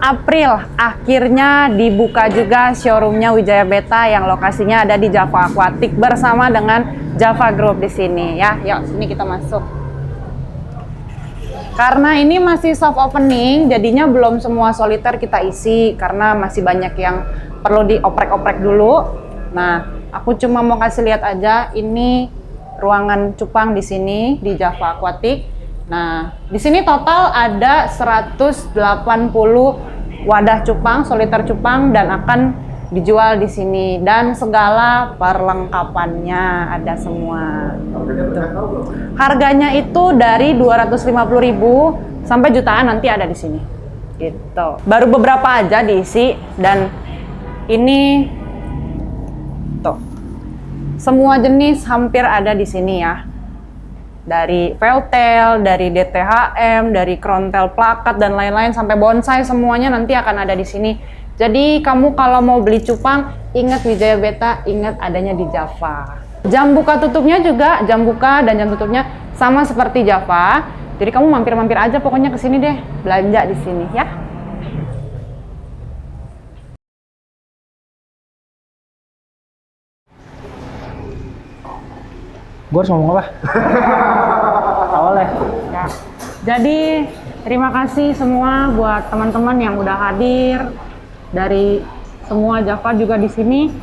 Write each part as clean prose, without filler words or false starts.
April akhirnya dibuka juga showroomnya Wijaya Beta yang lokasinya ada di Java Aquatic bersama dengan Java Group di sini ya. Yuk, sini kita masuk. Karena ini masih soft opening, jadinya belum semua soliter kita isi karena masih banyak yang perlu dioprek-oprek dulu. Nah, aku cuma mau kasih lihat aja ini ruangan cupang di sini di Java Aquatic. Nah, di sini total ada 180 wadah cupang, soliter cupang dan akan dijual di sini dan segala perlengkapannya ada semua. Harganya itu dari 250.000 sampai jutaan nanti ada di sini. Gitu. Baru beberapa aja diisi dan ini tuh. Semua jenis hampir ada di sini ya. Dari veltail, dari DTHM, dari crowntail plakat dan lain-lain sampai bonsai semuanya nanti akan ada di sini. Jadi kamu kalau mau beli cupang, ingat Wijaya Beta, ingat adanya di Java. Jam buka tutupnya juga, jam buka dan jam tutupnya sama seperti Java. Jadi kamu mampir-mampir aja pokoknya ke sini deh, belanja di sini ya. Gue harus ngomong apa? Awalnya. Ya. Jadi terima kasih semua buat teman-teman yang udah hadir dari semua Java juga di sini.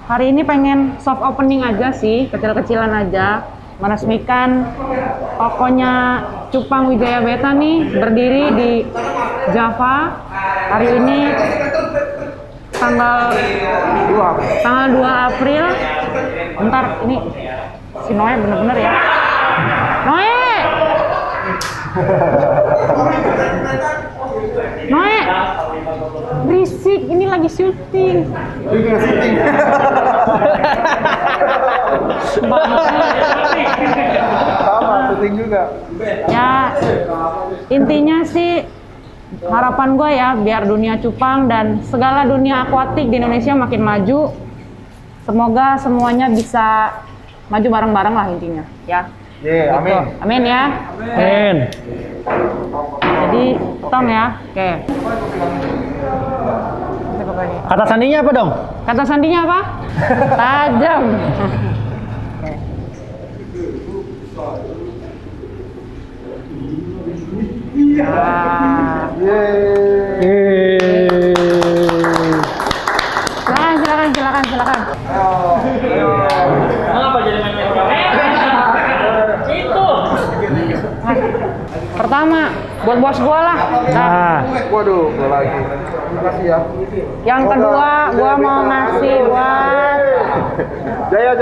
Hari ini pengen soft opening aja sih, kecil-kecilan aja, meresmikan tokonya Cupang Wijaya Beta nih berdiri di Java. Hari ini tanggal 2 April. Bentar, ini si Noe bener-bener ya. Noe! Noe! Berisik, ini lagi syuting. Sama, syuting juga. Ya, intinya sih harapan gue ya biar dunia cupang dan segala dunia akuatik di Indonesia makin maju. Semoga semuanya bisa maju bareng-bareng lah intinya ya. Yeah, gitu. amin. Amin ya. Amin. Jadi tong ya. Oke. Kata sandinya apa dong? Kata sandinya apa? Tajam. Nah. Silakan. Kenapa jadi main itu? Pertama, buat bos gua lah. Nah, Waduh, gua lagi. Terima kasih ya. Yang kedua, gua mau ngasih buat Jaya.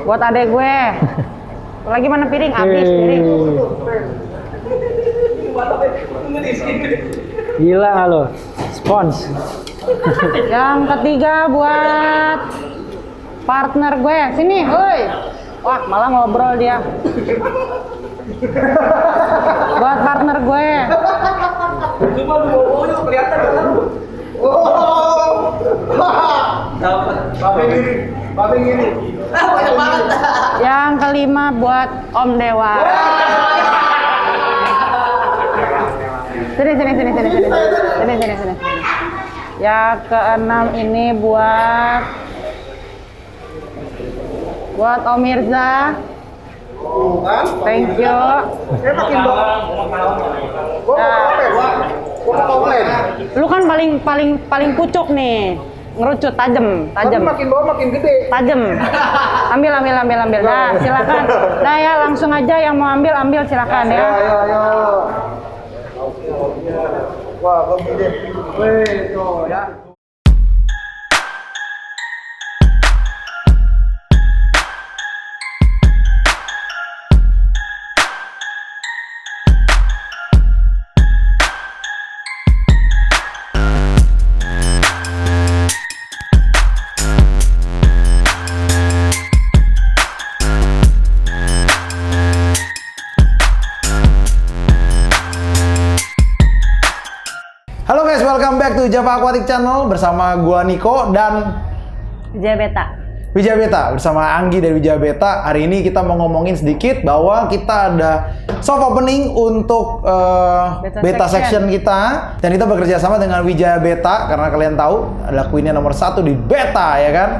buat adek gue. Lagi mana piring? Habis piring. gila lo, spons. Yang ketiga buat partner gue. Sini, woi. Wah, malah ngobrol dia. Buat partner gue. Cuma bau-baunya kelihatan kan? Dapat. Babi gini. Banyak banget. Yang kelima buat Om Dewa. Sini. Yang keenam ini buat Om Mirza. Thank you. Saya makin dong. Gua komplain. Lu kan paling pucuk nih. Ngerucut tajam. Tapi makin bawah makin gede. Tajam. Ambil. Nah, silakan. Nah ya, langsung aja yang mau ambil silakan ya. Ayo. Wah, gede deh. Wih, tuh ya. Halo guys, welcome back to Java Aquatic Channel bersama gua Niko dan Wijaya Beta. Wijaya Beta bersama Anggi dari Wijaya Beta. Hari ini kita mau ngomongin sedikit bahwa kita ada soft opening untuk beta section kita, dan kita bekerja sama dengan Wijaya Beta karena kalian tahu adalah queennya nomor 1 di beta ya kan.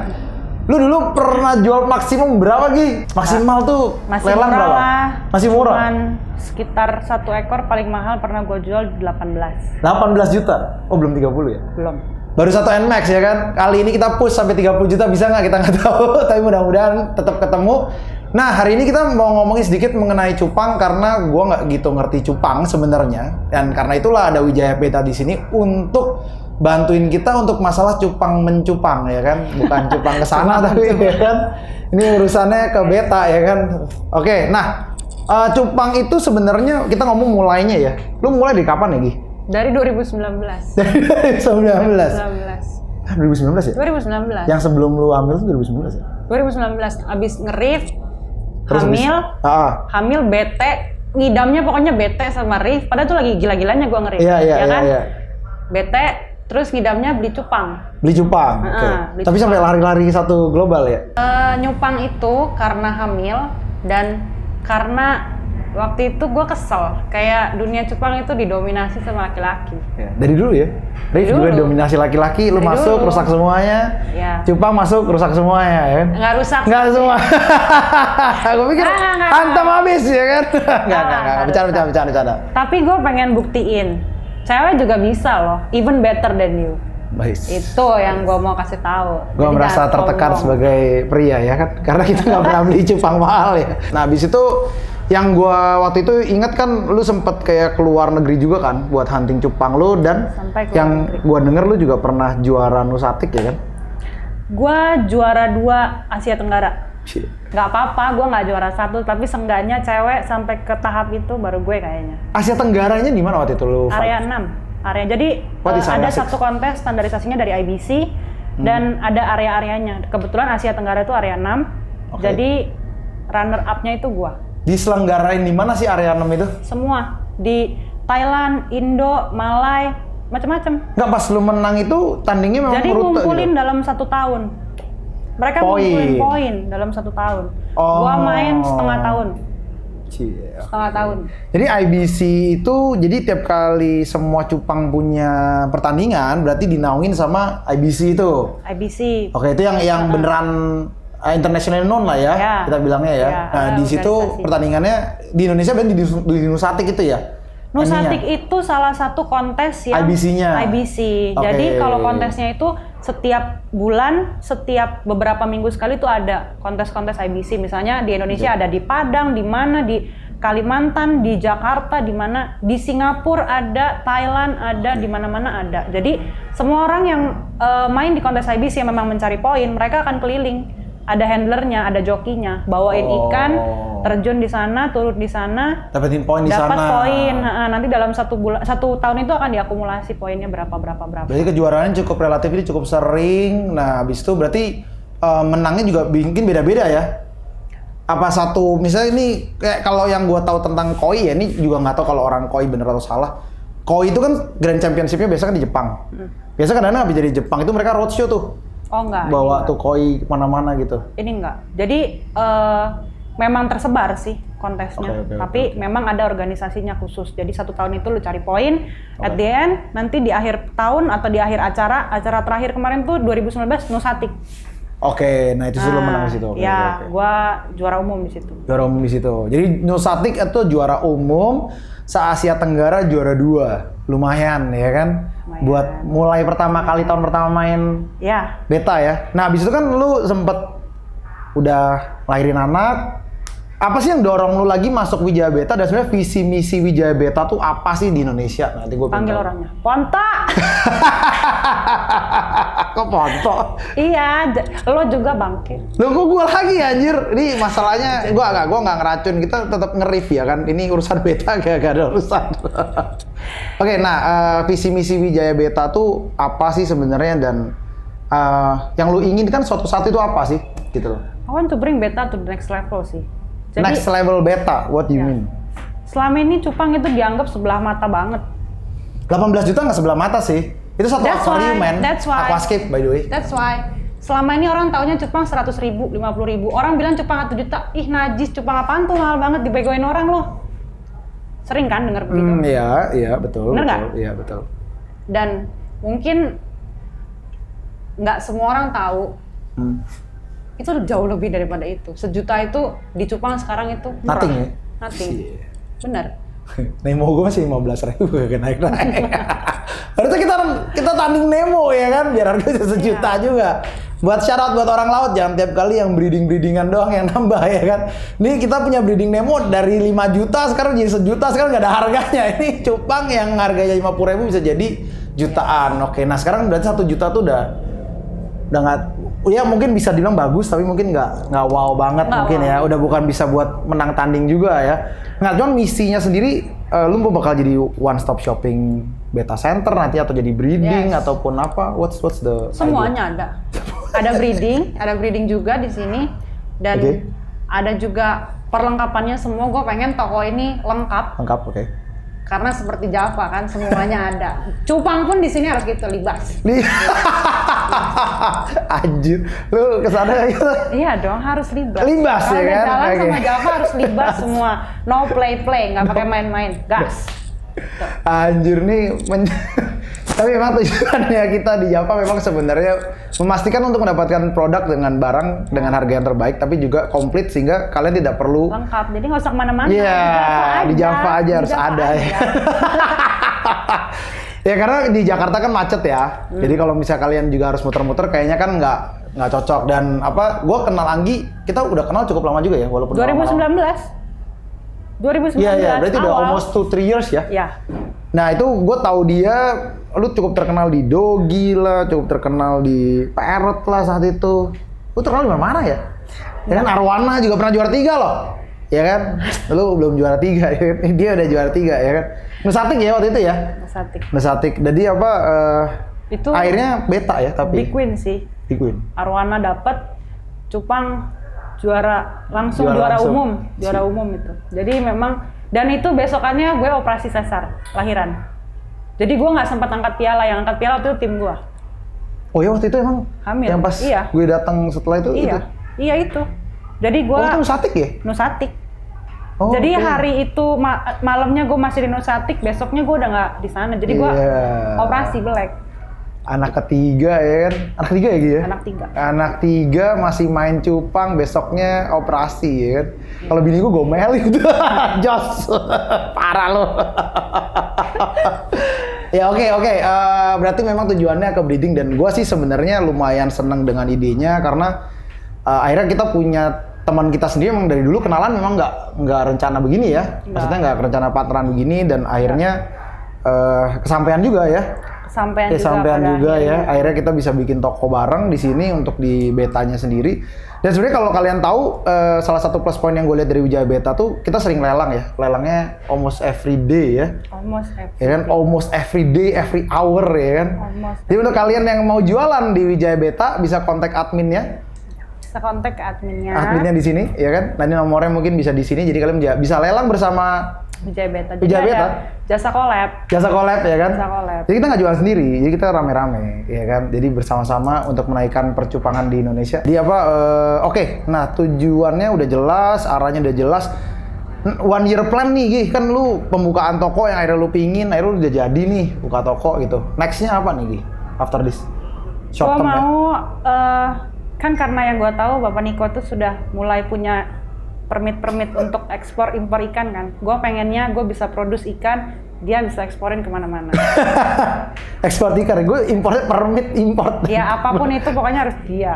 Lu dulu pernah jual maksimum berapa Gi? Maksimal tuh Masih lelang murah berapa? lah. Masih murah. Cuman sekitar 1 ekor paling mahal pernah gue jual 18. 18 juta. Oh belum 30 ya? Belum. Baru 1 NMAX ya kan. Kali ini kita push sampai 30 juta, bisa nggak? Kita nggak tahu. Tapi mudah-mudahan tetap ketemu. Nah, hari ini kita mau ngomongin sedikit mengenai cupang karena gua nggak gitu ngerti cupang sebenarnya. Dan karena itulah ada Wijaya Beta di sini untuk bantuin kita untuk masalah cupang mencupang ya kan. Bukan cupang ke sana tapi ya kan. Ini urusannya ke beta ya kan. Oke, nah cupang itu sebenarnya kita ngomong mulainya ya. Lu mulai dari kapan ya, Gi? Dari 2019. Dari 2019. 2019. 2019 ya? 2019. Yang sebelum lu hamil tuh 2019 ya? 2019 abis nge-riff, Terus hamil, hamil bete, ngidamnya pokoknya bete sama riff. Padahal tuh lagi gila-gilanya gua nge-riff, Iya, kan? iya. Bete, terus ngidamnya beli cupang. Beli cupang. Oke. beli Tapi cupang. sampai lari-lari satu global ya? Nyupang itu karena hamil dan karena waktu itu gue kesel, kayak dunia cupang itu didominasi sama laki-laki. Ya. Dari dulu ya? Riff juga dominasi laki-laki, lu Dari masuk, dulu. rusak semuanya. Ya. Cupang masuk, rusak semuanya ya kan? Nggak rusak. Nggak semua. Gue pikir Nggak. hantam habis ya kan? Nggak. rusak. Bercanda. Tapi gue pengen buktiin, cewek juga bisa loh, even better than you. Baik. Itu yang gue mau kasih tahu. Gue Jadi merasa jangan tertekan sombong. sebagai pria ya kan, karena kita nggak pernah beli cupang mahal ya. Nah habis itu yang gue waktu itu ingat kan, lu sempet kayak keluar negeri juga kan buat hunting cupang lu, dan Sampai keluar yang negeri. gue denger lu juga pernah juara Nusatik ya kan? Gue juara 2 Asia Tenggara. Nggak apa-apa, gue nggak juara 1, tapi seenggaknya cewek sampai ke tahap itu baru gue kayaknya. Asia Tenggaranya di mana waktu itu lu? Area fight? 6. Area. Jadi What is ada area 6? satu kontes standarisasinya dari IBC dan ada area-areanya. Kebetulan Asia Tenggara itu area 6. Oke. Jadi runner up-nya itu gua. Diselenggarain di mana sih area 6 itu? Semua di Thailand, Indo, Malai, macam-macam. Nggak, pas lu menang itu tandingnya memang Jadi rute ngumpulin gitu? dalam 1 tahun. Mereka Poin. ngumpulin poin dalam 1 tahun. Oh. Gua main setengah tahun. Cie. Setengah tahun. Jadi IBC itu, jadi tiap kali semua cupang punya pertandingan berarti dinaungin sama IBC itu. IBC. Oke, itu yang beneran international known lah ya, Ya. kita bilangnya ya. Ya, Nah, di situ organisasi. pertandingannya di Indonesia berarti di Nusatik itu ya? Nusatik itu salah satu kontes yang IBC-nya. IBC. Oke. Jadi kalau kontesnya itu setiap bulan, setiap beberapa minggu sekali itu ada kontes-kontes IBC. Misalnya di Indonesia ada di Padang, di mana di Kalimantan, di Jakarta, di mana di Singapura ada, Thailand ada, di mana-mana ada. Jadi semua orang yang main di kontes IBC yang memang mencari poin, mereka akan keliling. Ada handlernya, ada jokinya, bawain ikan, terjun di sana, turun di sana, Dapetin poin di sana. dapat poin. Nanti dalam 1 tahun itu akan diakumulasi poinnya berapa. Berarti kejuaraannya cukup relatif, ini cukup sering. Nah, habis itu berarti menangnya juga mungkin beda-beda ya. Apa satu, misalnya ini kayak kalau yang gua tahu tentang koi ya, ini juga nggak tahu kalau orang koi bener atau salah. Koi itu kan Grand Championship-nya biasa kan di Jepang. Biasa kadang-kadang habis dari Jepang itu mereka roadshow tuh. Oh enggak. Bawa ini tuh koi mana-mana gitu. Ini enggak. Jadi memang tersebar sih kontesnya. Oke, Tapi memang ada organisasinya khusus. Jadi 1 tahun itu lu cari poin. At the end, nanti di akhir tahun atau di akhir acara terakhir kemarin tuh 2019 Nusatik. Oke, nah itu sih lo menang di situ. Oke, Ya, oke. gua juara umum di situ. Juara umum di situ. Jadi Nusatik itu juara umum, se-Asia Tenggara juara 2. Lumayan ya kan? Lumayan. Buat mulai pertama kali tahun pertama main Ya, beta ya. Nah, habis itu kan lu sempet udah lahirin anak. Apa sih yang dorong lu lagi masuk Wijaya Beta, dan sebenarnya visi misi Wijaya Beta tuh apa sih di Indonesia? Nanti gue panggil orangnya. Ponta. Kok Ponto? Iya, lo juga bangkit. Lu kok gue lagi anjir? Ini masalahnya gua nggak ngeracun, kita tetap nge-riff ya kan. Ini urusan beta gak ada urusan. Oke, nah visi misi Wijaya Beta tuh apa sih sebenarnya, dan yang lu inginkan suatu saat itu apa sih gitu loh? I want to bring beta to the next level sih. Jadi, Next level beta, what do you Ya. mean? selama ini cupang itu dianggap sebelah mata banget. 18 juta nggak sebelah mata sih. Itu satu That's akuarium, why- man. that's why. Aquascape, by the way. That's why. selama ini orang taunya cupang 100.000, 50.000. Orang bilang cupang 1 juta, ih najis, cupang apaan tuh mahal banget, dibegoin orang loh. Sering kan denger begitu? Iya betul. Bener betul. nggak? Iya betul. Dan mungkin nggak semua orang tahu. Itu jauh lebih daripada itu. 1 juta itu di cupang sekarang itu murah. Nothing ya? Nothing. Iya. Bener. Nemo gue masih 15.000 gak naik-naik. Harusnya kita tanding Nemo ya kan, biar harganya 1 juta juga. Buat syarat buat orang laut, jangan tiap kali yang breedingan doang yang nambah ya kan. Ini kita punya breeding Nemo dari 5 juta sekarang jadi 1 juta, sekarang nggak ada harganya. Ini cupang yang harganya 50.000 bisa jadi jutaan. Oke, nah sekarang berarti 1 juta tuh udah nggak, ya mungkin bisa dibilang bagus tapi mungkin nggak wow banget Nggak mungkin wow. ya. Udah bukan bisa buat menang tanding juga ya. Nggak, cuman misinya sendiri lu mau bakal jadi one stop shopping beta center nanti atau jadi breeding Yes. ataupun apa? What's the Semuanya ada. Ada breeding juga di sini dan Oke. ada juga perlengkapannya semua. Gue pengen toko ini lengkap lengkap? Oke. karena seperti Java kan semuanya ada. Cupang pun di sini harus gitu libas. Anjir, lu kesana gitu? Iya dong harus libas. Libas Kalau ya udah kan? jalan Oke. sama Java harus libas semua. No play, nggak pakai main-main. Gas. Anjir nih, tapi memang tujuannya kita di Java memang sebenarnya memastikan untuk mendapatkan produk dengan barang dengan harga yang terbaik, tapi juga komplit sehingga kalian tidak perlu. Lengkap. Jadi nggak usah kemana-mana. Iya, di Java aja harus Java ada aja. ya. Ya karena di Jakarta kan macet ya. Jadi kalau misalnya kalian juga harus muter-muter, kayaknya kan nggak cocok. Dan apa? Gue kenal Anggi, kita udah kenal cukup lama juga ya, walaupun 2019. 2019 Iya, berarti udah awal. almost 2-3 years ya. Ya. Nah itu gue tahu dia, lu cukup terkenal di Dogi lah, cukup terkenal di Parrot lah saat itu. Lu terkenal di mana ya? Ya kan Arwana juga pernah juara 3 loh. Ya kan? Lu belum juara 3 ya kan? Dia udah juara 3 ya kan? Nusatik ya waktu itu ya? Nusatik. Nusatik. Jadi apa, Itu akhirnya beta ya tapi? Big win sih. Big win. Arwana dapat, Cupang juara langsung Juara langsung. juara umum itu. Jadi memang dan itu besokannya gue operasi sesar lahiran. Jadi gue nggak sempat angkat piala, yang angkat piala itu tim gue. Oh ya waktu itu emang? Hamil. Yang pas Iya. gue datang setelah itu? Iya, Itu? iya itu. Jadi gue Oh itu Nusatik ya? Nusatik. Oh, Jadi oke. hari itu malamnya gue masih di Nusatik, besoknya gue udah nggak di sana. Jadi gue Iya. operasi belek. Anak ketiga ya kan? Anak ketiga ya Gi ya? Anak 3. Anak 3 masih main cupang, besoknya operasi ya kan? Kalau bini gue gomel itu, Jos, parah lo. Ya oke. Berarti memang tujuannya ke breeding dan gue sih sebenarnya lumayan seneng dengan idenya karena akhirnya kita punya teman kita sendiri memang dari dulu kenalan memang nggak rencana begini ya, maksudnya nggak rencana partneran begini dan akhirnya kesampaian juga ya. Kesampaian juga ya. Akhirnya kita bisa bikin toko bareng di sini untuk di betanya sendiri. Dan sebenarnya kalau kalian tahu salah satu plus point yang gue lihat dari Wijaya Beta tuh kita sering lelang ya. Lelangnya almost every day ya. Almost every Ya kan almost every day, every hour ya kan. Almost. Jadi untuk kalian yang mau jualan di Wijaya Beta bisa kontak adminnya. Bisa kontak ke adminnya. Adminnya di sini ya kan. Nanti nomornya mungkin bisa di sini jadi kalian bisa lelang bersama Wijaya Beta. Jadi Wijaya Beta? ada jasa collab. jasa collab ya kan. Jasa collab. Jadi kita nggak jualan sendiri, jadi kita rame-rame, ya kan. Jadi bersama-sama untuk menaikkan percupangan di Indonesia. Di apa? Oke. Nah tujuannya udah jelas, arahnya udah jelas. 1 year plan nih, Gi. Kan lu pembukaan toko yang akhirnya lu pingin, akhirnya lu udah jadi nih buka toko gitu. Nextnya apa nih, Gi? After this short Gue term ya? mau kan karena yang gue tahu Bapak Niko tuh sudah mulai punya permit untuk ekspor impor ikan kan. Gue pengennya gue bisa produce ikan, dia bisa eksporin kemana-mana. Ekspor ikan, gue impornya permit import. Ya apapun itu pokoknya harus dia.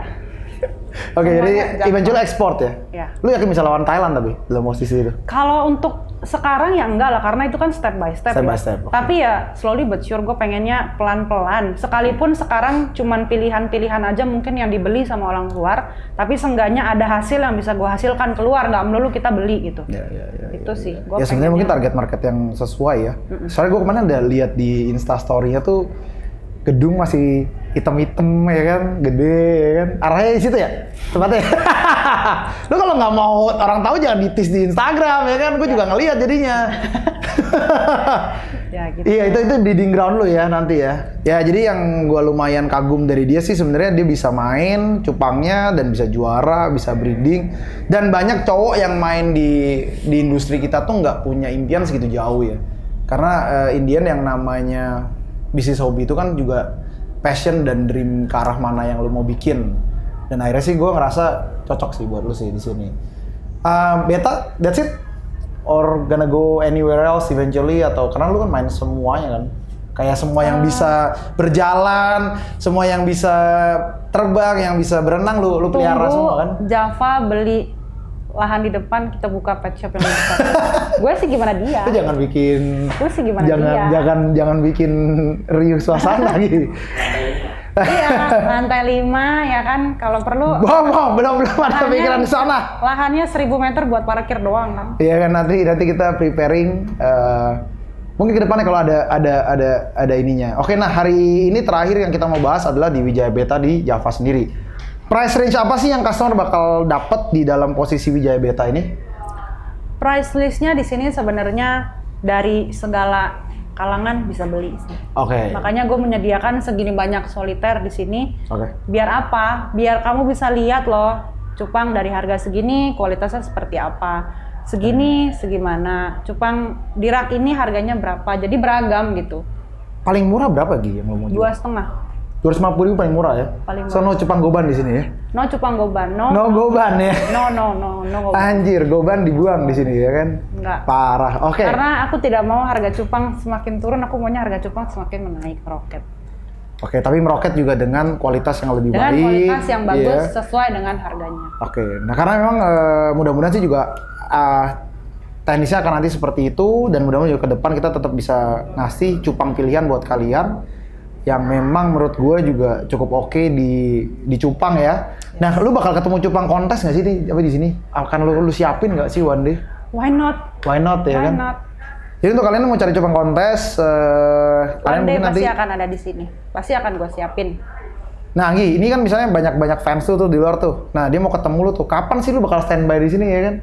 Oke, jadi Semuanya Java. eventual export ya? Ya. Lu yakin bisa lawan Thailand tapi dalam posisi itu? Kalau untuk sekarang ya enggak lah, karena itu kan step by step. Step ya. by step, oke. Tapi ya slowly but sure gue pengennya pelan-pelan. Sekalipun sekarang cuman pilihan-pilihan aja mungkin yang dibeli sama orang luar, tapi seenggaknya ada hasil yang bisa gue hasilkan keluar, nggak melulu kita beli gitu. Ya. Itu sih. Gua Ya sebenarnya mungkin pengennya. target market yang sesuai ya. Soalnya gue kemarin ada lihat di Insta Story-nya tuh gedung masih hitam-hitam ya kan, gede ya kan. Arahnya di situ ya, tempatnya. Lu kalau nggak mau orang tahu jangan ditis di Instagram ya kan. Gue juga ngelihat jadinya. Ya gitu. Iya itu breeding ground lu ya nanti ya. Ya jadi yang gua lumayan kagum dari dia sih sebenarnya dia bisa main cupangnya dan bisa juara, bisa breeding dan banyak cowok yang main di industri kita tuh nggak punya impian segitu jauh ya. Karena Indian yang namanya bisnis hobi itu kan juga passion dan dream ke arah mana yang lu mau bikin. Dan akhirnya sih gua ngerasa cocok sih buat lu sih di sini. Beta, that's it? Or gonna go anywhere else eventually atau karena lu kan main semuanya kan kayak semua yang bisa berjalan, semua yang bisa terbang, yang bisa berenang lu pelihara semua kan? Java beli lahan di depan, kita buka pet shop yang di depan. Gue sih gimana dia? Lu jangan bikin Gue sih gimana dia? jangan bikin riuh suasana gitu. Iya, lantai 5 ya kan, kalau perlu. Belum ada pikiran di sana. Lahannya 1000 meter buat parkir doang kan. Iya kan nanti kita preparing. Mungkin ke depannya kalau ada ininya. Oke, nah hari ini terakhir yang kita mau bahas adalah di Wijaya Beta di Java sendiri. Price range apa sih yang customer bakal dapat di dalam posisi Wijaya Beta ini? Price listnya di sini sebenarnya dari segala kalangan bisa beli sih. Oke. Makanya gue menyediakan segini banyak soliter di sini. Oke. Biar apa? Biar kamu bisa lihat loh, cupang dari harga segini kualitasnya seperti apa. Segini, segimana. Cupang di rak ini harganya berapa. Jadi beragam gitu. Paling murah berapa Gi yang lo mau jual? 2,5. 250.000 paling murah ya? Paling So murah. no cupang goban di sini ya? No cupang goban. No goban ya? No goban. Anjir, goban dibuang di sini ya kan? Enggak. Parah. Oke. Karena aku tidak mau harga cupang semakin turun, aku maunya harga cupang semakin menaik, meroket. Oke, tapi meroket juga dengan kualitas yang lebih Dengan baik. kualitas yang bagus Iya. sesuai dengan harganya. Oke, nah karena memang mudah-mudahan sih juga teknisnya akan nanti seperti itu dan mudah-mudahan juga ke depan kita tetap bisa ngasih cupang pilihan buat kalian yang memang menurut gue juga cukup oke di cupang ya. Nah, lu bakal ketemu cupang kontes nggak sih di sini? Akan lu siapin nggak sih one day? Why not? Why not ya Why kan? not? Jadi untuk kalian yang mau cari cupang kontes, kalian One day mungkin nanti. pasti akan ada di sini. Pasti akan gue siapin. Nah, Anggi, ini kan misalnya banyak fans tuh di luar tuh. Nah, dia mau ketemu lu tuh. Kapan sih lu bakal standby di sini ya kan?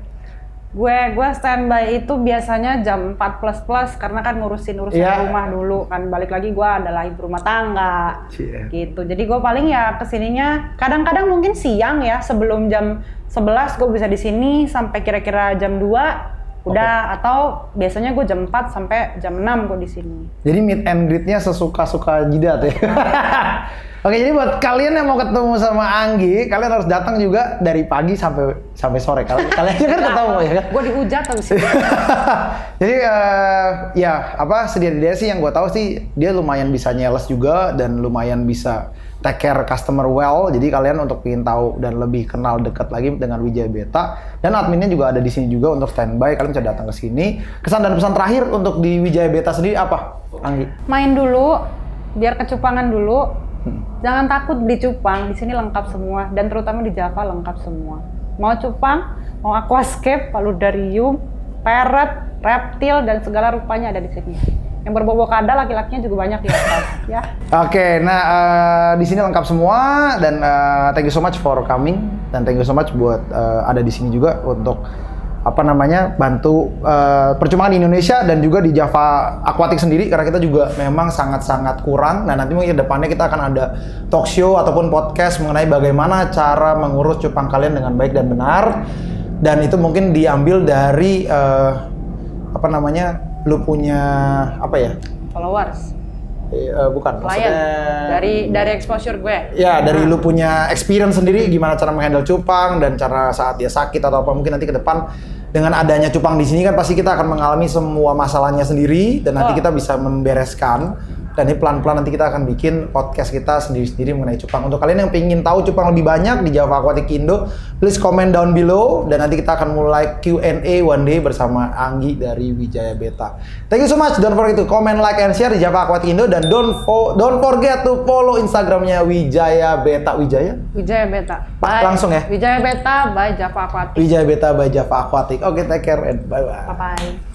Gue standby itu biasanya jam 4 plus karena kan ngurusin Iya. rumah dulu kan, balik lagi gue adalah ibu rumah tangga. Cie. Gitu. Jadi gue paling ya kesininya kadang-kadang mungkin siang ya, sebelum jam 11 gue bisa di sini sampai kira-kira jam 2 udah. Atau biasanya gue jam 4 sampai jam 6 gue di sini. Jadi meet and greet-nya sesuka-suka jidat ya. Oke, jadi buat kalian yang mau ketemu sama Anggi, kalian harus datang juga dari pagi sampai sore. Kalian aja kan ketemu ya kan? Gue dihujat habis itu. Jadi ya apa sedia sih yang gue tahu sih dia lumayan bisa nyales juga dan lumayan bisa take care customer well. Jadi kalian untuk ingin tahu dan lebih kenal dekat lagi dengan Wijaya Beta dan adminnya juga ada di sini juga untuk standby. Kalian bisa datang ke sini. Kesan dan pesan terakhir untuk di Wijaya Beta sendiri apa, Anggi? Main dulu, biar kecupangan dulu. Jangan takut beli cupang, di sini lengkap semua dan terutama di Java lengkap semua. Mau cupang, mau aquascape, paludarium, parrot, reptil dan segala rupanya ada di sini. Yang berbobot kada laki-lakinya juga banyak di atas, ya. Oke, nah di sini lengkap semua dan thank you so much for coming dan thank you so much buat ada di sini juga untuk bantu percumbangan di Indonesia dan juga di Java Aquatic sendiri karena kita juga memang sangat-sangat kurang. Nah nanti mungkin depannya kita akan ada talk show ataupun podcast mengenai bagaimana cara mengurus cupang kalian dengan baik dan benar dan itu mungkin diambil dari lu punya apa ya? Followers, Bukan, klien, maksudnya dari exposure gue. ya dari lu punya experience sendiri gimana cara menghandle cupang dan cara saat dia sakit atau apa mungkin nanti ke depan dengan adanya cupang di sini kan pasti kita akan mengalami semua masalahnya sendiri dan nanti kita bisa membereskan dan ini pelan-pelan nanti kita akan bikin podcast kita sendiri-sendiri mengenai cupang. Untuk kalian yang pengen tahu cupang lebih banyak di Java Aquatic Indo, please comment down below dan nanti kita akan mulai Q&A one day bersama Anggi dari Wijaya Beta. Thank you so much. Don't forget to comment, like, and share di Java Aquatic Indo dan don't forget to follow Instagramnya Wijaya Beta. Wijaya Beta. Bye. Langsung ya? Wijaya Beta by Java Aquatic. Wijaya Beta by Java Aquatic. Oke, take care and bye-bye. Bye-bye.